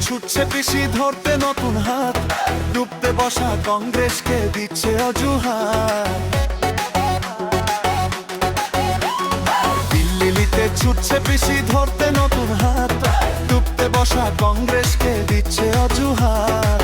ছুটছে পিসি ধরতে নতুন হাত, ডুবতে বসা কংগ্রেসকে দিচ্ছে অজুহাত। দিল্লিতে ছুটছে পিসি ধরতে নতুন হাত, ডুবতে বসা কংগ্রেসকে দিচ্ছে অজুহাত।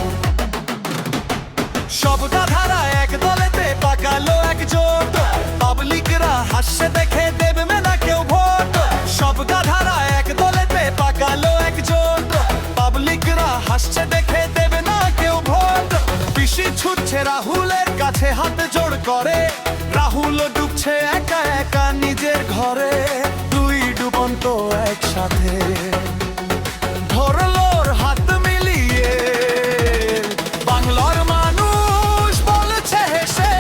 সব গাধারা এক দলেতে পাকালো একজোট, পাবলিকরা হাসছে দেখে দেবে না কেউ ভোট। সব গাধারা এক দলেতে পাকালো একজোট, পাবলিকরা হাসছে দেখে দেবে না কেউ ভোট। পিসি ছুটছে রাহুলের কাছে হাত জোড় করে, রাহুল ডুবছে একা একা নিজের ঘরে। দুই ডুবন্ত একসাথে ধরলো হাত মিলিয়ে, বাংলার মানুষ বলছে হেসে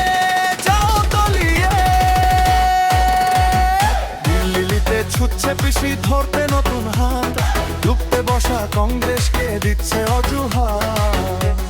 যাও তলিয়ে। দিল্লিতে ছুটছে পিসি ধরতে নতুন হাত, ডুবতে বসা কংগ্রেসকে দিচ্ছে অজুহাত।